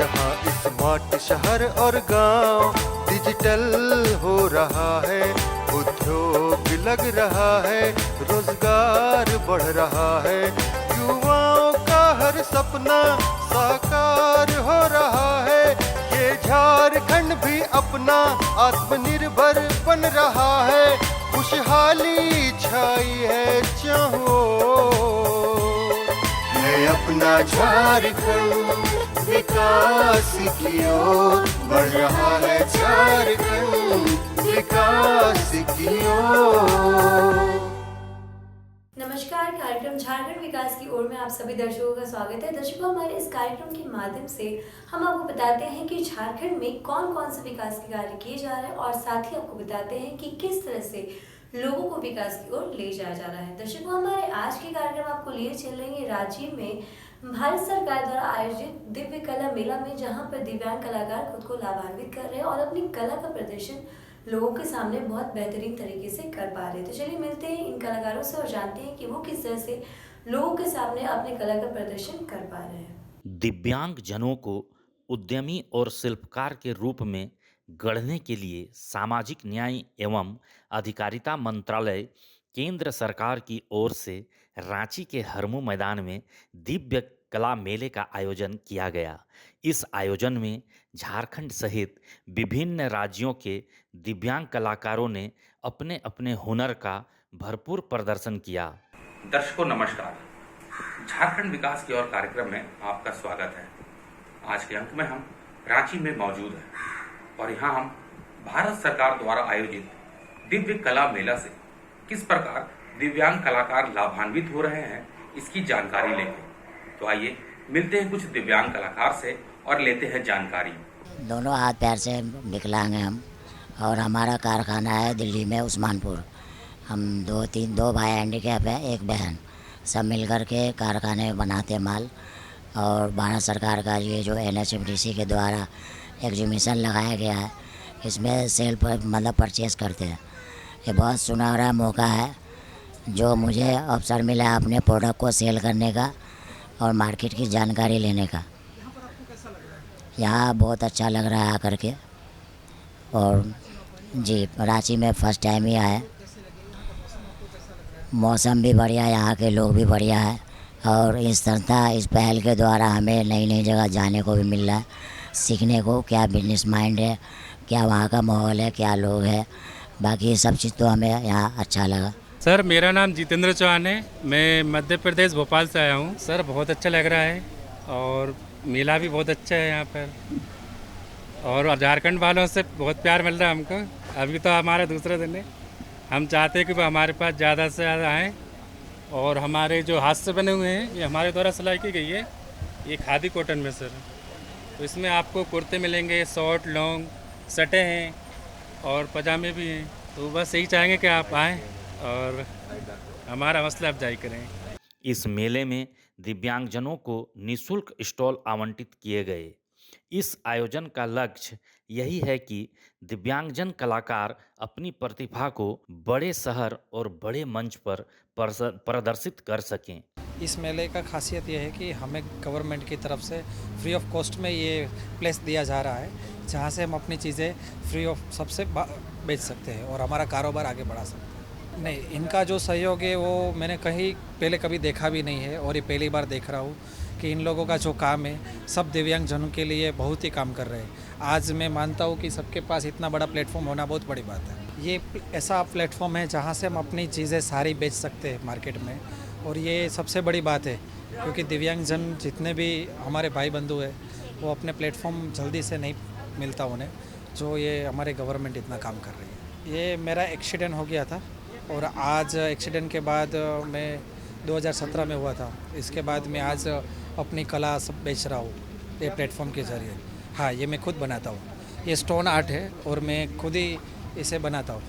जहां स्मार्ट शहर और गांव डिजिटल हो रहा है, उद्योग लग रहा है, रोजगार बढ़ रहा है, युवाओं का हर सपना साकार हो रहा है। ये झारखंड भी अपना आत्मनिर्भर बन रहा है, खुशहाली छाई है चाहो है अपना झारखंड, विकास की ओर बढ़ रहा है झारखंड, विकास की ओर। नमस्कार, कार्यक्रम झारखंड विकास की ओर में आप सभी दर्शकों का स्वागत है। दर्शकों, हमारे इस कार्यक्रम के माध्यम से हम आपको बताते हैं कि झारखंड में कौन कौन से विकास के कार्य किए जा रहे हैं और साथ ही आपको बताते हैं कि किस तरह से लोगों को विकास की ओर ले जाया जा रहा है। दर्शकों, हमारे आज के कार्यक्रम आपको लिए चल रहे हैं रांची में भारत सरकार द्वारा आयोजित दिव्य कला मेला में, जहां पर दिव्यांग कलाकार खुद को लाभान्वित कर रहे हैं और अपनी कला का प्रदर्शन लोगों के सामने बहुत बेहतरीन तरीके से कर पा रहे हैं। तो चलिए मिलते हैं इन कलाकारों से और जानते हैं कि वो किस तरह से लोगों के सामने अपने कला का प्रदर्शन कर पा रहे हैं। दिव्यांग जनों को उद्यमी और शिल्पकार के रूप में गढ़ने के लिए सामाजिक न्याय एवं अधिकारिता मंत्रालय केंद्र सरकार की ओर से रांची के हरमू मैदान में दिव्य कला मेले का आयोजन किया गया। इस आयोजन में झारखंड सहित विभिन्न राज्यों के दिव्यांग कलाकारों ने अपने अपने हुनर का भरपूर प्रदर्शन किया। दर्शकों नमस्कार, झारखंड विकास की ओर कार्यक्रम में आपका स्वागत है। आज के अंक में हम रांची में मौजूद हैं और यहाँ हम भारत सरकार द्वारा आयोजित दिव्य कला मेला से किस प्रकार दिव्यांग कलाकार लाभान्वित हो रहे हैं इसकी जानकारी लेंगे। तो आइए मिलते हैं कुछ दिव्यांग कलाकार से और लेते हैं जानकारी। दोनों हाथ पैर से विकलांग हैं हम, और हमारा कारखाना है दिल्ली में उस्मानपुर। हम दो भाई हैंडीकैप हैं, एक बहन, सब मिलकर के कारखाने में बनाते माल। और भारत सरकार का ये जो NHMDC के द्वारा एग्जीबिशन लगाया गया है, इसमें सेल पर मतलब परचेस करते हैं। ये बहुत सुनहरा मौका है जो मुझे अवसर मिला है अपने प्रोडक्ट को सेल करने का और मार्केट की जानकारी लेने का। यहाँ बहुत अच्छा लग रहा है आकर के। और जी, रांची में फर्स्ट टाइम ही आए। मौसम भी बढ़िया, यहाँ के लोग भी बढ़िया है, और इस संस्था इस पहल के द्वारा हमें नई नई जगह जाने को भी मिल रहा है, सीखने को क्या बिजनेस माइंड है, क्या वहाँ का माहौल है, क्या लोग हैं, बाकी सब चीज़ तो हमें यहाँ अच्छा लगा। सर मेरा नाम जितेंद्र चौहान है, मैं मध्य प्रदेश भोपाल से आया हूँ। सर बहुत अच्छा लग रहा है और मेला भी बहुत अच्छा है यहाँ पर, और झारखंड वालों से बहुत प्यार मिल रहा है हमको। अभी तो हमारा दूसरा दिन है। हम चाहते हैं कि वो हमारे पास ज़्यादा से ज़्यादा आएँ। और हमारे जो हाथ से बने हुए हैं ये हमारे द्वारा सिलाई की गई है, ये खादी कॉटन में सर। तो इसमें आपको कुर्ते मिलेंगे, शॉर्ट लॉन्ग सटे हैं और पजामे भी हैं। तो बस यही चाहेंगे कि आप आएँ और हमारा हौसला अफजाई करें। इस मेले में दिव्यांगजनों को निःशुल्क स्टॉल आवंटित किए गए। इस आयोजन का लक्ष्य यही है कि दिव्यांगजन कलाकार अपनी प्रतिभा को बड़े शहर और बड़े मंच पर प्रदर्शित कर सकें। इस मेले का खासियत यह है कि हमें गवर्नमेंट की तरफ से फ्री ऑफ कॉस्ट में ये प्लेस दिया जा रहा है, जहाँ से हम अपनी चीज़ें फ्री ऑफ सबसे बेच सकते हैं और हमारा कारोबार आगे बढ़ा सकते हैं। नहीं, इनका जो सहयोग है वो मैंने कहीं पहले कभी देखा भी नहीं है, और ये पहली बार देख रहा हूँ कि इन लोगों का जो काम है सब दिव्यांग जनों के लिए बहुत ही काम कर रहे हैं। आज मैं मानता हूँ कि सबके पास इतना बड़ा प्लेटफॉर्म होना बहुत बड़ी बात है। ये ऐसा प्लेटफॉर्म है जहाँ से हम अपनी चीज़ें सारी बेच सकते हैं मार्केट में, और ये सबसे बड़ी बात है क्योंकि दिव्यांग जन जितने भी हमारे भाई बंधु हैं वो अपने प्लेटफॉर्म जल्दी से नहीं मिलता उन्हें, जो ये हमारे गवर्नमेंट इतना काम कर रही है। ये मेरा एक्सीडेंट हो गया था, और आज एक्सीडेंट के बाद मैं 2017 में हुआ था। इसके बाद मैं आज अपनी कला सब बेच रहा हूँ ये प्लेटफॉर्म के ज़रिए। हाँ, ये मैं खुद बनाता हूँ। ये स्टोन आर्ट है और मैं खुद ही इसे बनाता हूँ।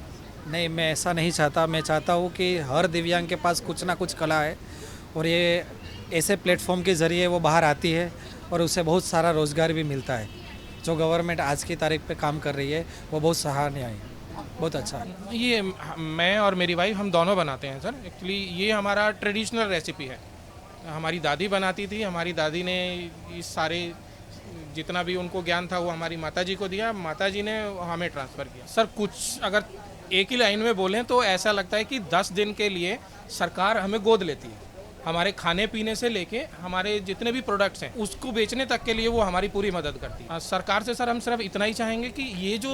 नहीं, मैं ऐसा नहीं चाहता। मैं चाहता हूँ कि हर दिव्यांग के पास कुछ ना कुछ कला है, और ये ऐसे प्लेटफॉर्म के ज़रिए वो बाहर आती है और उसे बहुत सारा रोज़गार भी मिलता है। जो गवर्नमेंट आज की तारीख पे काम कर रही है वो बहुत सराहनीय है, बहुत अच्छा है। ये मैं और मेरी वाइफ हम दोनों बनाते हैं सर। एक्चुअली ये हमारा ट्रेडिशनल रेसिपी है, हमारी दादी बनाती थी। हमारी दादी ने इस सारे जितना भी उनको ज्ञान था वो हमारी माताजी को दिया, माताजी ने हमें ट्रांसफ़र किया। सर कुछ अगर एक ही लाइन में बोलें तो ऐसा लगता है कि 10 दिन के लिए सरकार हमें गोद लेती है। हमारे खाने पीने से लेके हमारे जितने भी प्रोडक्ट्स हैं उसको बेचने तक के लिए वो हमारी पूरी मदद करती है। सरकार से सर हम सिर्फ इतना ही चाहेंगे कि ये जो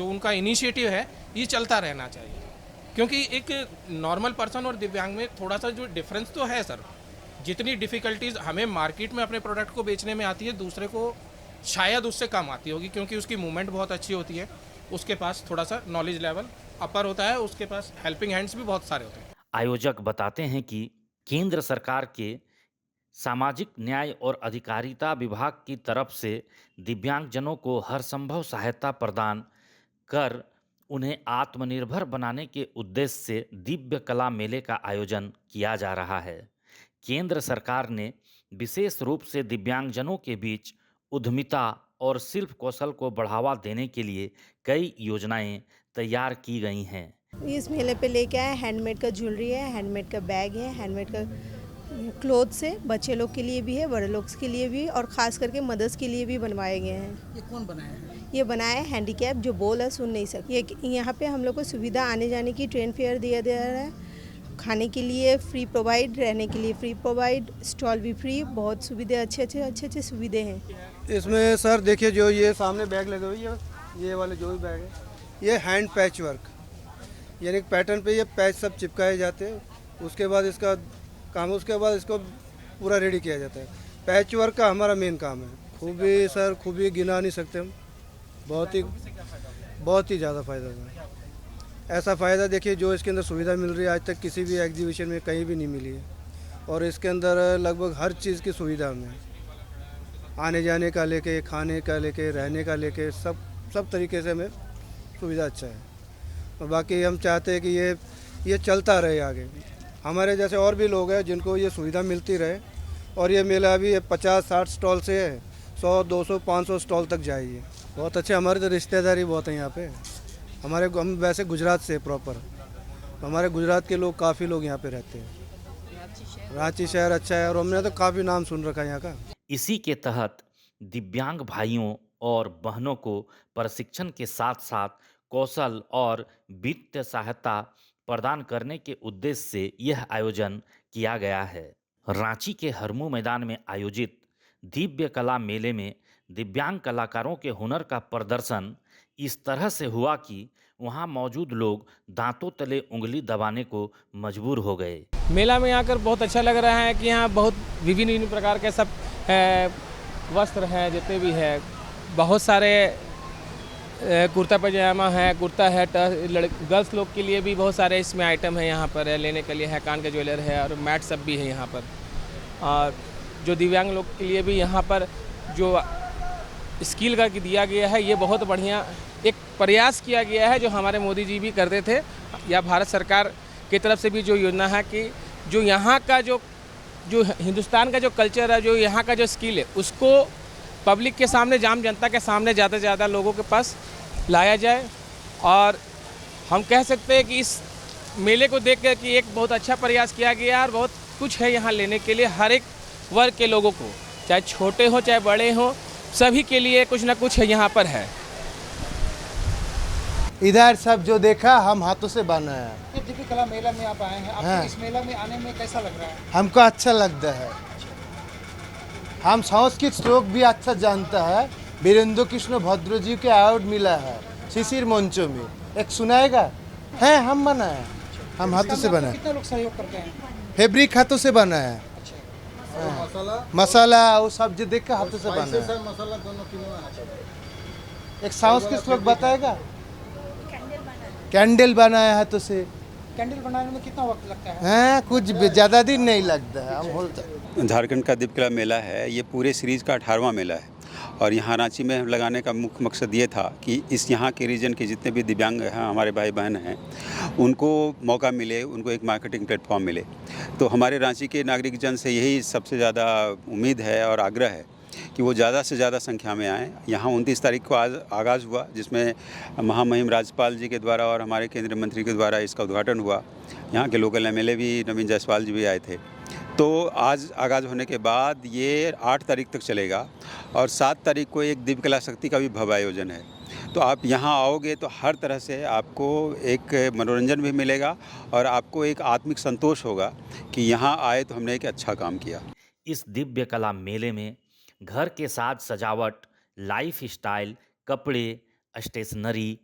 उनका इनिशिएटिव है ये चलता रहना चाहिए, क्योंकि एक नॉर्मल पर्सन और दिव्यांग में थोड़ा सा जो डिफरेंस तो है सर। जितनी डिफ़िकल्टीज़ हमें मार्केट में अपने प्रोडक्ट को बेचने में आती है, दूसरे को शायद उससे कम आती होगी, क्योंकि उसकी मूवमेंट बहुत अच्छी होती है, उसके पास थोड़ा सा नॉलेज लेवल अपर होता है, उसके पास हेल्पिंग हैंड्स भी बहुत सारे होते हैं। आयोजक बताते हैं कि केंद्र सरकार के सामाजिक न्याय और अधिकारिता विभाग की तरफ से दिव्यांगजनों को हर संभव सहायता प्रदान कर उन्हें आत्मनिर्भर बनाने के उद्देश्य से दिव्य कला मेले का आयोजन किया जा रहा है। केंद्र सरकार ने विशेष रूप से दिव्यांगजनों के बीच उद्यमिता और शिल्प कौशल को बढ़ावा देने के लिए कई योजनाएं तैयार की गई हैं। इस मेले पे लेके आए हैंडमेड का ज्वेलरी है, हैंडमेड का बैग है, हैंडमेड का क्लोथ्स है, बच्चे लोग के लिए भी है, बड़े लोग के लिए भी, और ख़ास करके मदर्स के लिए भी बनवाए गए हैं। ये कौन बनाया है? ये बनाया है हैंडीकैप जो बोल है सुन नहीं सकते। ये यहाँ पे हम लोग को सुविधा आने जाने की, ट्रेन फेयर दिया जा रहा है, खाने के लिए फ्री प्रोवाइड, रहने के लिए फ्री प्रोवाइड, स्टॉल भी फ्री, बहुत सुविधा अच्छे सुविधे हैं इसमें। सर देखिए जो ये सामने बैग लगे हुए हैं, ये वाले जो भी बैग है, ये हैंड पैच वर्क, यानी पैटर्न पे ये पैच सब चिपकाए जाते हैं, उसके बाद इसका काम, उसके बाद इसको पूरा रेडी किया जाता है। पैच वर्क का हमारा मेन काम है। खूबी सर खूबी गिना नहीं सकते हम, बहुत ही ज़्यादा फ़ायदा है। ऐसा फ़ायदा देखिए जो इसके अंदर सुविधा मिल रही है आज तक किसी भी एग्जीबिशन में कहीं भी नहीं मिली है, और इसके अंदर लगभग हर चीज़ की सुविधा हमें, आने जाने का लेके, खाने का लेके, रहने का लेके, सब तरीके से हमें सुविधा अच्छा है। और बाकी हम चाहते हैं कि ये चलता रहे आगे, हमारे जैसे और भी लोग हैं जिनको ये सुविधा मिलती रहे, और ये मेला अभी 50-60 स्टॉल से है 100, 200, 500 स्टॉल तक जाइए। बहुत अच्छे, हमारे तो रिश्तेदारी बहुत हैं यहाँ पे। हम वैसे गुजरात से प्रॉपर, हमारे गुजरात के लोग काफ़ी लोग यहाँ पे रहते हैं। रांची शहर अच्छा है और हमने तो काफ़ी नाम सुन रखा है यहाँ का। इसी के तहत दिव्यांग भाइयों और बहनों को प्रशिक्षण के साथ साथ कौशल और वित्तीय सहायता प्रदान करने के उद्देश्य से यह आयोजन किया गया है। रांची के हरमू मैदान में आयोजित दिव्य कला मेले में दिव्यांग कलाकारों के हुनर का प्रदर्शन इस तरह से हुआ कि वहां मौजूद लोग दांतों तले उंगली दबाने को मजबूर हो गए। मेला में आकर बहुत अच्छा लग रहा है कि यहाँ बहुत विभिन्न प्रकार के सब वस्त्र हैं, जितने भी है, बहुत सारे कुर्ता पैजामा है, कुर्ता है, गर्ल्स लोग के लिए भी बहुत सारे इसमें आइटम है यहाँ पर लेने के लिए है, कान का ज्वेलर है और मैट सब भी है यहाँ पर। और जो दिव्यांग लोग के लिए भी यहाँ पर जो स्किल का दिया गया है, ये बहुत बढ़िया एक प्रयास किया गया है जो हमारे मोदी जी भी करते थे, या भारत सरकार की तरफ से भी जो योजना है कि जो यहाँ का जो हिंदुस्तान का जो कल्चर है, जो यहाँ का जो स्किल है, उसको पब्लिक के सामने, जाम जनता के सामने ज़्यादा से ज़्यादा लोगों के पास लाया जाए। और हम कह सकते हैं कि इस मेले को देख कर कि एक बहुत अच्छा प्रयास किया गया और बहुत कुछ है यहाँ लेने के लिए। हर एक वर्ग के लोगों को, चाहे छोटे हो चाहे बड़े हो, सभी के लिए कुछ ना कुछ यहाँ पर है। इधर सब जो देखा हम हाथों से बनाया है। दिव्य कला मेला में आप आए हैं, आपको इस मेला में आने में कैसा लग रहा है? हमको अच्छा लगता है। हम संस्कृत श्लोक भी अच्छा जानता है। वीरेंद्र कृष्ण भद्र जी के अवार्ड मिला है शिशिर मंचों में, एक सुनाएगा है। हम बनाए, हम हाथों से बनाए। कितने लोग सहयोग करते हैं? फैब्रिक हाथों से बनाया है। मसाला वो सब्जी देख के हाथों से बनाया है। मसाला दोनों एक संस्कृत श्लोक बताएगा। कैंडल बनाया हाथों से। कैंडल बनाने में कितना वक्त लगता है? हाँ, कुछ ज़्यादा दिन नहीं लगता है। हम बोलते झारखंड का दिव्य कला मेला है, ये पूरे सीरीज़ का 18वां मेला है। और यहाँ रांची में लगाने का मुख्य मकसद ये था कि इस यहाँ के रीजन के जितने भी दिव्यांग हैं, हमारे भाई बहन हैं, उनको मौका मिले, उनको एक मार्केटिंग प्लेटफॉर्म मिले। तो हमारे रांची के नागरिक जन से यही सबसे ज़्यादा उम्मीद है और आग्रह है कि वो ज़्यादा से ज़्यादा संख्या में आएँ। यहाँ 29 तारीख को आज आगाज़ हुआ, जिसमें महामहिम राज्यपाल जी के द्वारा और हमारे केंद्रीय मंत्री के द्वारा इसका उद्घाटन हुआ। यहाँ के लोकल MLA भी नवीन जायसवाल जी भी आए थे। तो आज आगाज़ होने के बाद ये 8 तारीख तक चलेगा और 7 तारीख को एक दिव्य कला शक्ति का भी भव्य आयोजन है। तो आप यहाँ आओगे तो हर तरह से आपको एक मनोरंजन भी मिलेगा और आपको एक आत्मिक संतोष होगा कि यहाँ आए तो हमने एक अच्छा काम किया। इस दिव्य कला मेले में घर के साज सजावट, लाइफ स्टाइल, कपड़े, स्टेशनरी,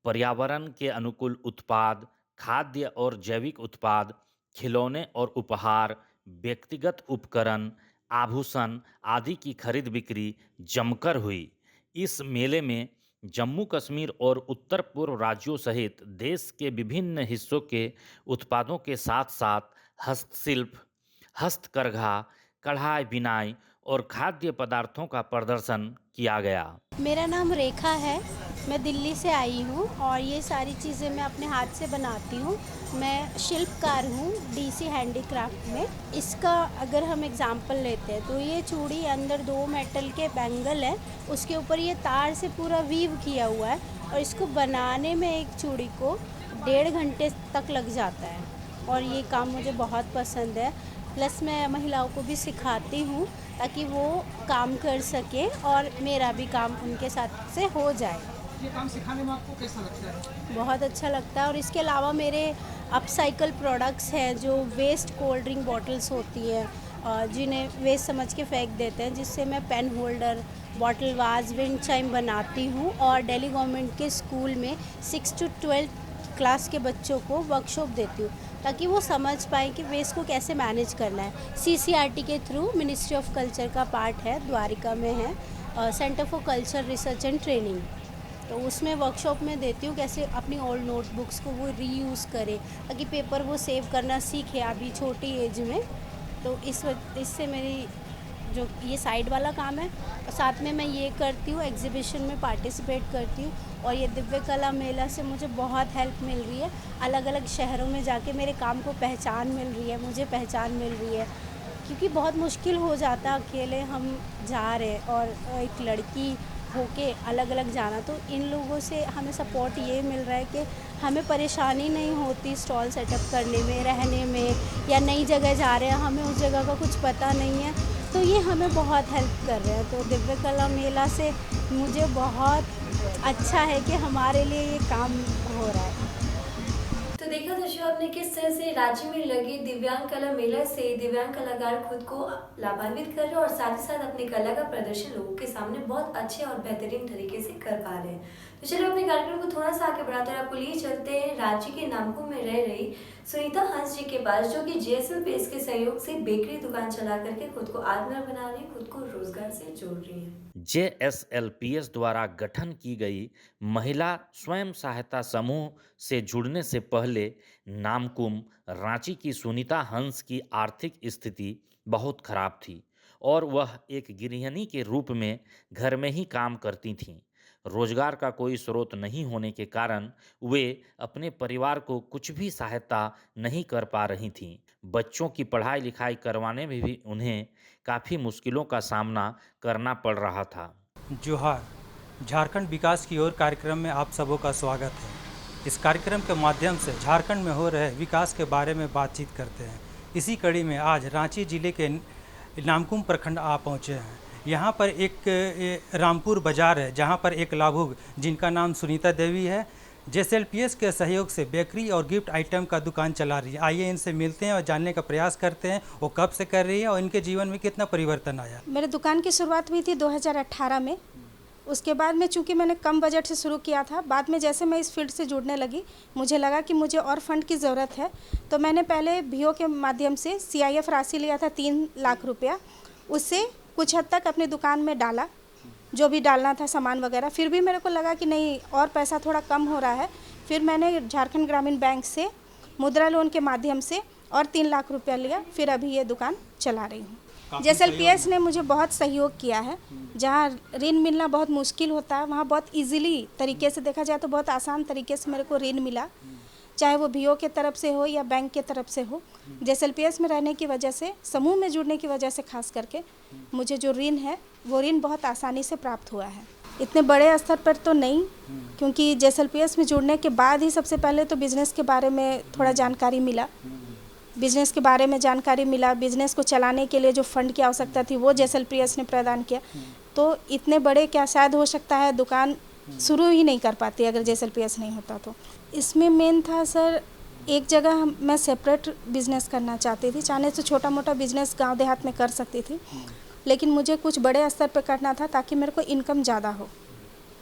पर्यावरण के अनुकूल उत्पाद, खाद्य और जैविक उत्पाद, खिलौने और उपहार, व्यक्तिगत उपकरण, आभूषण आदि की खरीद बिक्री जमकर हुई। इस मेले में जम्मू कश्मीर और उत्तर पूर्व राज्यों सहित देश के विभिन्न हिस्सों के उत्पादों के साथ साथ हस्तशिल्प, हस्तकरघा, कढ़ाई बिनाई और खाद्य पदार्थों का प्रदर्शन किया गया। मेरा नाम रेखा है, मैं दिल्ली से आई हूँ और ये सारी चीज़ें मैं अपने हाथ से बनाती हूँ। मैं शिल्पकार हूँ डीसी हैंडीक्राफ्ट में। इसका अगर हम एग्जांपल लेते हैं तो ये चूड़ी अंदर 2 मेटल के बैंगल है, उसके ऊपर ये तार से पूरा वीव किया हुआ है और इसको बनाने में एक चूड़ी को 1.5 घंटे तक लग जाता है और ये काम मुझे बहुत पसंद है। प्लस मैं महिलाओं को भी सिखाती हूँ ताकि वो काम कर सके और मेरा भी काम उनके साथ से हो जाए। ये काम सिखाने में आपको कैसा लगता है? बहुत अच्छा लगता है और इसके अलावा मेरे अपसाइकल प्रोडक्ट्स हैं जो वेस्ट कोल्ड ड्रिंक बॉटल्स होती हैं जिन्हें वेस्ट समझ के फेंक देते हैं, जिससे मैं pen holder, bottle vase, wind chime बनाती हूँ और दिल्ली गवर्नमेंट के स्कूल में 6 to 12 क्लास के बच्चों को वर्कशॉप देती हूँ ताकि वो समझ पाएँ कि वेस्ट को कैसे मैनेज करना है। CCRT के थ्रू मिनिस्ट्री ऑफ कल्चर का पार्ट है, द्वारिका में है centre for culture research and training, तो उसमें वर्कशॉप में देती हूँ कैसे अपनी ओल्ड नोटबुक्स को वो रीयूज़ करे ताकि पेपर वो सेव करना सीखे अभी छोटी एज में। तो इससे मेरी जो ये साइड वाला काम है और साथ में मैं ये करती हूँ, एग्जीबिशन में पार्टिसिपेट करती हूँ और ये दिव्य कला मेला से मुझे बहुत हेल्प मिल रही है। अलग अलग शहरों में जाके मेरे काम को पहचान मिल रही है, मुझे पहचान मिल रही है क्योंकि बहुत मुश्किल हो जाता है अकेले हम जा रहे और एक लड़की होके अलग अलग जाना। तो इन लोगों से हमें सपोर्ट ये मिल रहा है कि हमें परेशानी नहीं होती स्टॉल सेटअप करने में, रहने में, या नई जगह जा रहे हैं हमें उस जगह का कुछ पता नहीं है, तो ये हमें बहुत हेल्प कर रहे हैं। तो दिव्य कला मेला से मुझे बहुत अच्छा है कि हमारे लिए ये काम हो रहा है। तो देखा दर्शकों आपने किस तरह से रांची में लगे दिव्यांग कला मेला से दिव्यांग कलाकार खुद को लाभान्वित कर रहे हैं और साथ ही साथ अपनी कला का प्रदर्शन लोगों के सामने बहुत अच्छे और बेहतरीन तरीके से कर पा रहे हैं। तो चलिए अपने कार्यक्रम को थोड़ा सा आगे बढ़ाते हैं, आपको लिए चलते हैं रांची के नामकुम में रह रही सुनीता हंस जी के पास, जो कि JSLPS के सहयोग से बेकरी दुकान चला करके खुद को आत्मनिर्भर बना रही, खुद को रोजगार से जोड़ रही है। JSLPS द्वारा गठन की गई महिला स्वयं सहायता समूह से जुड़ने से पहले नामकुम रांची की सुनीता हंस की आर्थिक स्थिति बहुत खराब थी और वह एक गृहिणी के रूप में घर में ही काम करती थीं। रोजगार का कोई स्रोत नहीं होने के कारण वे अपने परिवार को कुछ भी सहायता नहीं कर पा रही थीं। बच्चों की पढ़ाई लिखाई करवाने में भी उन्हें काफ़ी मुश्किलों का सामना करना पड़ रहा था। जोहार, झारखंड विकास की ओर कार्यक्रम में आप सबों का स्वागत है। इस कार्यक्रम के माध्यम से झारखंड में हो रहे विकास के बारे में बातचीत करते हैं। इसी कड़ी में आज रांची जिले के नामकुम प्रखंड आ पहुँचे हैं। यहाँ पर एक रामपुर बाज़ार है जहाँ पर एक लाभुक जिनका नाम सुनीता देवी है JSLPS के सहयोग से बेकरी और गिफ्ट आइटम का दुकान चला रही है। आइए इनसे मिलते हैं और जानने का प्रयास करते हैं वो कब से कर रही है और इनके जीवन में कितना परिवर्तन आया। मेरे दुकान की शुरुआत हुई थी 2018 में। उसके बाद में चूँकि मैंने कम बजट से शुरू किया था, बाद में जैसे मैं इस फील्ड से जुड़ने लगी मुझे लगा कि मुझे और फंड की ज़रूरत है, तो मैंने पहले BO के माध्यम से CIF राशि लिया था 3 लाख रुपया। उससे कुछ हद तक अपनी दुकान में डाला जो भी डालना था सामान वगैरह। फिर भी मेरे को लगा कि नहीं और पैसा थोड़ा कम हो रहा है। फिर मैंने झारखंड ग्रामीण बैंक से मुद्रा लोन के माध्यम से और 3 लाख रुपया लिया। फिर अभी ये दुकान चला रही हूँ। JSLPS ने मुझे बहुत सहयोग किया है। जहाँ ऋण मिलना बहुत मुश्किल होता है वहाँ बहुत इजीली तरीके से, देखा जाए तो बहुत आसान तरीके से मेरे को ऋण मिला, चाहे वो BO के तरफ से हो या बैंक के तरफ से हो। JSLPS में रहने की वजह से, समूह में जुड़ने की वजह से खास करके मुझे जो ऋण है वो ऋण बहुत आसानी से प्राप्त हुआ है। इतने बड़े स्तर पर तो नहीं, क्योंकि JSLPS में जुड़ने के बाद ही सबसे पहले तो बिज़नेस के बारे में थोड़ा जानकारी मिला। बिजनेस के बारे में जानकारी मिला, बिजनेस को चलाने के लिए जो फंड की आवश्यकता थी वो JSLPS ने प्रदान किया। तो इतने बड़े क्या शायद हो सकता है दुकान शुरू ही नहीं कर पाती अगर JSLPS नहीं होता तो। इसमें मेन था सर, एक जगह मैं सेपरेट बिजनेस करना चाहती थी, चाहने से छोटा मोटा बिजनेस गांव देहात में कर सकती थी, लेकिन मुझे कुछ बड़े स्तर पर करना था ताकि मेरे को इनकम ज़्यादा हो,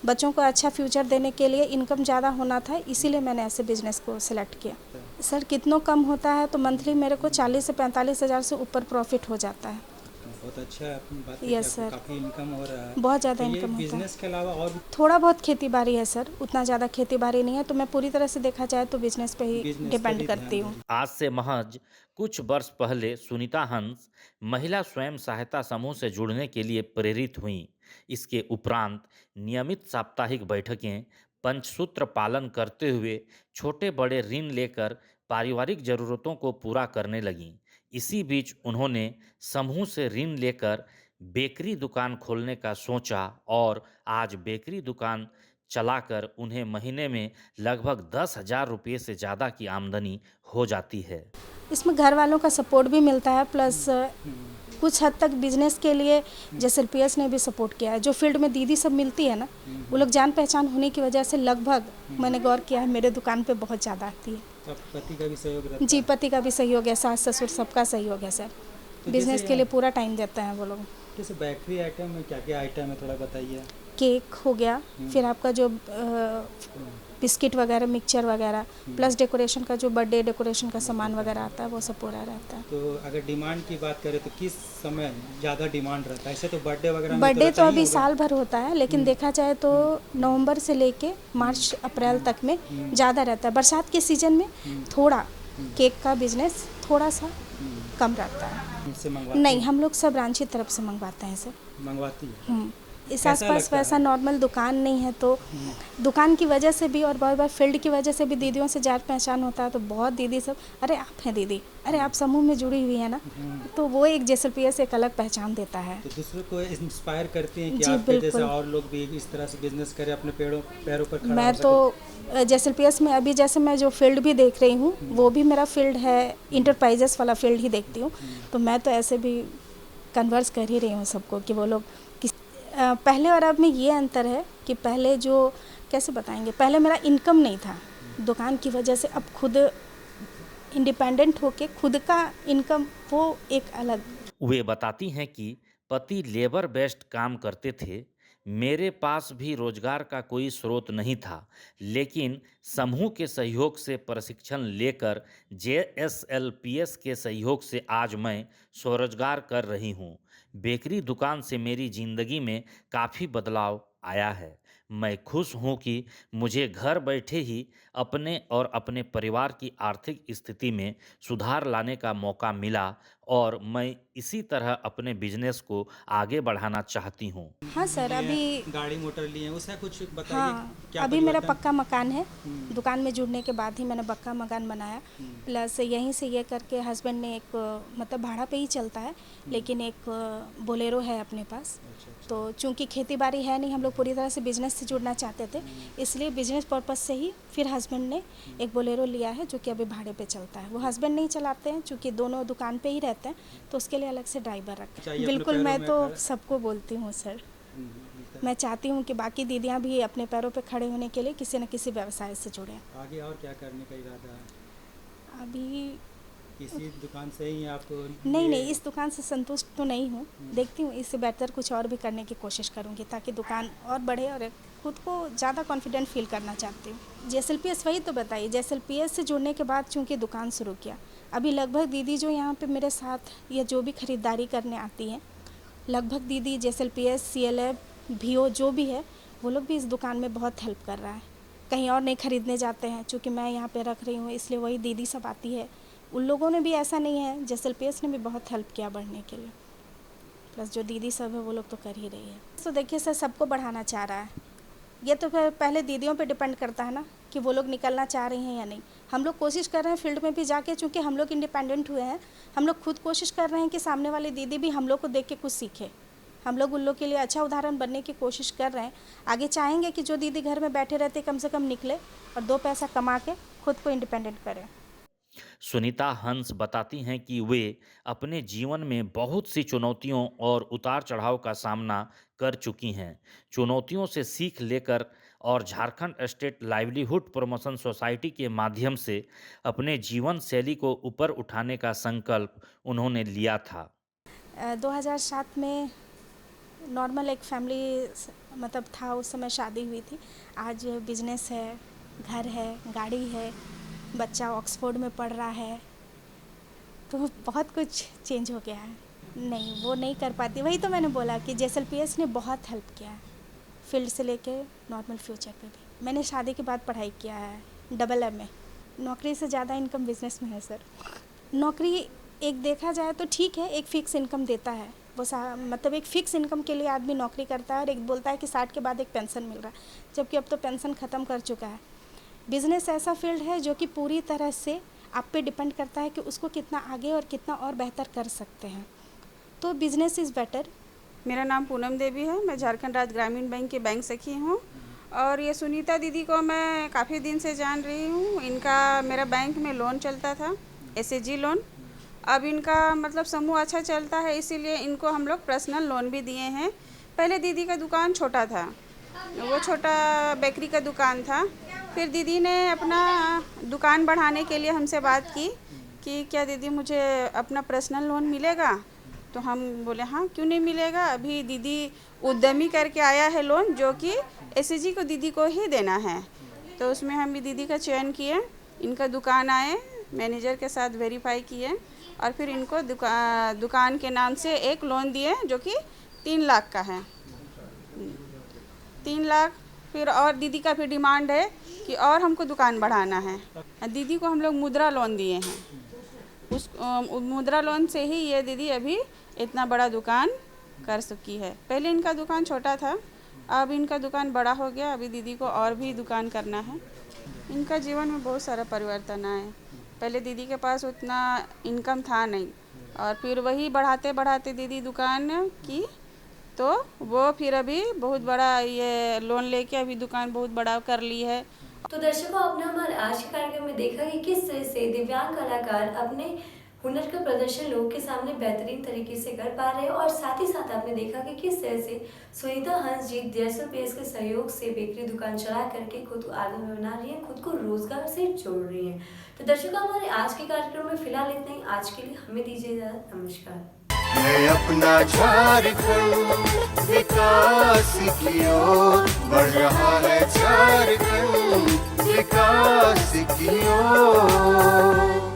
बच्चों को अच्छा फ्यूचर देने के लिए इनकम ज़्यादा होना था, इसीलिए मैंने ऐसे बिजनेस को सिलेक्ट किया। सर कितनों कम होता है तो मंथली मेरे को 40 से 45 हज़ार से ऊपर प्रॉफिट हो जाता है। बहुत अच्छा है, आपने बात यस सर, काफ़ी इनकम हो रहा है। बहुत ज़्यादा तो ये इनकम होता है। बिजनेस के अलावा और थोड़ा बहुत खेती बाड़ी है सर, उतना ज़्यादा खेती बाड़ी नहीं है, तो मैं पूरी तरह से देखा जाए तो बिजनेस पे ही डिपेंड करती हूँ। आज से महज कुछ वर्ष पहले सुनीता हंस महिला स्वयं सहायता समूह से जुड़ने के लिए प्रेरित हुईं। इसके उपरांत नियमित साप्ताहिक बैठकें, पंचसूत्र पालन करते हुए छोटे बड़े ऋण लेकर पारिवारिक जरूरतों को पूरा करने लगीं। इसी बीच उन्होंने समूह से ऋण लेकर बेकरी दुकान खोलने का सोचा और आज बेकरी दुकान चलाकर उन्हें महीने में लगभग 10,000 रुपये से ज़्यादा की आमदनी हो जाती है। इसमें घर वालों का सपोर्ट भी मिलता है, प्लस कुछ हद तक बिजनेस के लिए JSLPS ने भी सपोर्ट किया है। जो फील्ड में दीदी सब मिलती है ना, वो लोग जान पहचान होने की वजह से लगभग मैंने गौर किया है मेरे दुकान पे बहुत ज़्यादा आती है। तो पति का भी सहयोग रहता है? जी, पति का भी सहयोग है, सास ससुर सबका सहयोग है सर। तो बिजनेस के लिए पूरा टाइम देते हैं वो लोग। जैसे बेकरी आइटम में क्या क्या आइटम है, थोड़ा बताइए। केक हो गया, फिर आपका जो बिस्किट वगैरह, मिक्सचर वगैरह, प्लस डेकोरेशन का जो बर्थडे डेकोरेशन का सामान वगैरह आता है वो सब पूरा रहता है। तो अगर डिमांड की बात करें तो किस समय ज़्यादा डिमांड रहता है? ऐसे तो बर्थडे वगैरह में बर्थडे तो चाहिए अभी होगा। साल भर होता है, लेकिन देखा जाए तो नवंबर से लेके मार्च अप्रैल तक में ज़्यादा रहता है। बरसात के सीज़न में थोड़ा केक का बिजनेस थोड़ा सा कम रहता है। इनसे मंगवाती नहीं, हैं? हम लोग सब रांची तरफ से मंगवाते हैं सर। मंगवाती है। इस कैसा आसपास लगता वैसा नॉर्मल दुकान नहीं है, तो दुकान की वजह से भी और बहुत बार फील्ड की वजह से भी दीदियों से जान पहचान होता है, तो बहुत दीदी सब, अरे आप हैं दीदी, अरे आप समूह में जुड़ी हुई है ना, तो वो एक JSLPS एक अलग पहचान देता है। तो दूसरों को इंस्पायर करती हैं कि जी, आपके जैसे बिल्कुल। और लोग भी इस तरह से बिजनेस करें, अपने पैरों पर खड़ा मैं हो तो JSLPS में अभी जैसे मैं जो फील्ड भी देख रही हूँ वो भी मेरा फील्ड है, इंटरप्राइजेस वाला फील्ड ही देखती हूँ, तो मैं तो ऐसे भी कन्वर्स कर ही रही हूँ सबको कि वो लोग पहले और अब में ये अंतर है कि पहले जो कैसे बताएंगे, पहले मेरा इनकम नहीं था दुकान की वजह से, अब खुद इंडिपेंडेंट होके खुद का इनकम वो एक अलग। वे बताती हैं कि पति लेबर बेस्ड काम करते थे, मेरे पास भी रोजगार का कोई स्रोत नहीं था, लेकिन समूह के सहयोग से प्रशिक्षण लेकर JSLPS के सहयोग से आज मैं स्वरोजगार कर रही हूँ। बेकरी दुकान से मेरी ज़िंदगी में काफ़ी बदलाव आया है। मैं खुश हूँ कि मुझे घर बैठे ही अपने और अपने परिवार की आर्थिक स्थिति में सुधार लाने का मौका मिला और मैं इसी तरह अपने बिजनेस को आगे बढ़ाना चाहती हूँ। हाँ सर, अभी गाड़ी मोटर लिए हैं, उसका कुछ बताइए। हाँ, क्या अभी मेरा परिवर्तन? पक्का मकान है। दुकान में जुड़ने के बाद ही मैंने पक्का मकान बनाया, प्लस यहीं से ये करके हस्बैंड ने एक मतलब भाड़ा पे ही चलता है, लेकिन एक बोलेरो है अपने पास। तो चूंकि खेती बाड़ी है नहीं, हम लोग पूरी तरह से बिजनेस से जुड़ना चाहते थे, इसलिए बिजनेस पर्पस से ही फिर हस्बैंड ने एक बोलेरो लिया है जो कि अभी भाड़े पे चलता है। वो हस्बैंड नहीं चलाते हैं, चूंकि दोनों दुकान पे ही रहते हैं, तो उसके लिए अलग से ड्राइवर रखा चाहिए है। अपने बिल्कुल, पैरों मैं में तो खड़ा। सबको बोलती हूँ सर, मैं चाहती हूँ कि बाकी दीदियाँ भी अपने पैरों पे खड़े होने के लिए किसी न किसी व्यवसाय से जुड़ें। आगे और क्या करने का इरादा है? अभी इसी दुकान से ही आप? नहीं, इस दुकान से संतुष्ट तो नहीं हूँ, देखती हूँ इससे बेहतर कुछ और भी करने की कोशिश करूँगी ताकि दुकान और बढ़े और खुद को ज़्यादा कॉन्फिडेंट फील करना चाहती हूँ। JSLPS वही तो बताइए, JSLPS से जुड़ने के बाद चूँकि दुकान शुरू किया, अभी लगभग दीदी जो यहाँ पे मेरे साथ या जो भी ख़रीदारी करने आती हैं, लगभग दीदी JSLPS, CLF, VO जो भी है, वो लोग भी इस दुकान में बहुत हेल्प कर रहा है। कहीं और नहीं ख़रीदने जाते हैं, चूँकि मैं यहाँ पे रख रही हूँ इसलिए वही दीदी सब आती है। उन लोगों ने भी ऐसा नहीं है, JSLPS ने भी बहुत हेल्प किया बढ़ने के लिए, प्लस जो दीदी सब है वो लोग तो कर ही रही है। तो देखिए सर, सबको बढ़ाना चाह रहा है, ये तो पहले दीदियों पे डिपेंड करता है ना कि वो लोग निकलना चाह रही हैं या नहीं। हम लोग कोशिश कर रहे हैं फील्ड में भी जाके, चूँकि हम लोग इंडिपेंडेंट हुए हैं, हम लोग खुद कोशिश कर रहे हैं कि सामने वाली दीदी भी हम लोग को देख के कुछ सीखे। हम लोग उन लोग के लिए अच्छा उदाहरण बनने की कोशिश कर रहे हैं। आगे चाहेंगे कि जो दीदी घर में बैठे रहते कम से कम निकले और 2 पैसा कमा के खुद को इंडिपेंडेंट करें। सुनीता हंस बताती हैं कि वे अपने जीवन में बहुत सी चुनौतियों और उतार चढ़ाव का सामना कर चुकी हैं। चुनौतियों से सीख लेकर और Jharkhand state livelihood promotion society के माध्यम से अपने जीवन शैली को ऊपर उठाने का संकल्प उन्होंने लिया था। 2007 में नॉर्मल एक फैमिली मतलब था, उस समय शादी हुई थी। आज बिजनेस है, घर है, गाड़ी है, बच्चा ऑक्सफोर्ड में पढ़ रहा है, तो बहुत कुछ चेंज हो गया है। नहीं, वो नहीं कर पाती। वही तो मैंने बोला कि JSLPS ने बहुत हेल्प किया है, फील्ड से लेके नॉर्मल फ्यूचर पे भी। मैंने शादी के बाद पढ़ाई किया है MA। नौकरी से ज़्यादा इनकम बिजनेस में है सर। नौकरी एक देखा जाए तो ठीक है, एक फ़िक्स इनकम देता है वो, मतलब एक फ़िक्स इनकम के लिए आदमी नौकरी करता है और एक बोलता है कि 60 के बाद एक पेंशन मिल रहा है, जबकि अब तो पेंशन ख़त्म कर चुका है। बिज़नेस ऐसा फील्ड है जो कि पूरी तरह से आप पे डिपेंड करता है कि उसको कितना आगे और कितना और बेहतर कर सकते हैं, तो बिज़नेस इज़ बेटर। मेरा नाम पूनम देवी है, मैं झारखंड राज्य ग्रामीण बैंक के बैंक सखी हूँ और ये सुनीता दीदी को मैं काफ़ी दिन से जान रही हूँ। इनका मेरा बैंक में लोन चलता था, SHG लोन। अब इनका मतलब समूह अच्छा चलता है, इसीलिए इनको हम लोग पर्सनल लोन भी दिए हैं। पहले दीदी का दुकान छोटा था, वो छोटा बेकरी का दुकान था। फिर दीदी ने अपना दुकान बढ़ाने के लिए हमसे बात की कि क्या दीदी मुझे अपना पर्सनल लोन मिलेगा, तो हम बोले हाँ क्यों नहीं मिलेगा। अभी दीदी उद्यमी करके आया है लोन, जो कि SHG को दीदी को ही देना है, तो उसमें हम भी दीदी का चयन किए। इनका दुकान आए, मैनेजर के साथ वेरीफाई किए और फिर इनको दुकान के नाम से एक लोन दिए जो कि 3 लाख का है। 3 लाख। फिर और दीदी का फिर डिमांड है कि और हमको दुकान बढ़ाना है। दीदी को हम लोग मुद्रा लोन दिए हैं, उस मुद्रा लोन से ही ये दीदी अभी इतना बड़ा दुकान कर चुकी है। पहले इनका दुकान छोटा था, अब इनका दुकान बड़ा हो गया। अभी दीदी को और भी दुकान करना है। इनका जीवन में बहुत सारा परिवर्तन आया। पहले दीदी के पास उतना इनकम था नहीं, और फिर वही बढ़ाते बढ़ाते दीदी दुकान की, तो वो फिर अभी बहुत बड़ा ये लोन लेके अभी दुकान बहुत बड़ा कर ली है। तो दर्शकों, आपने हमारे आज के कार्यक्रम में देखा कि किस तरह से दिव्यांग कलाकार अपने हुनर का प्रदर्शन लोगों के सामने बेहतरीन तरीके से कर पा रहे हैं, और साथ ही साथ आपने देखा कि किस तरह से सुनीता हंस जी JSLPS के सहयोग से बेकरी दुकान चला करके खुद को आत्मनिर्भर बना रही हैं, खुद को रोजगार से जोड़ रही हैं। तो दर्शकों, हमारे आज के कार्यक्रम में फिलहाल इतना ही। आज के लिए हमें दीजिए इजाजत। नमस्कार। है अपना झारखंड विकास की ओर बढ़ रहा है, झारखंड विकास की ओर।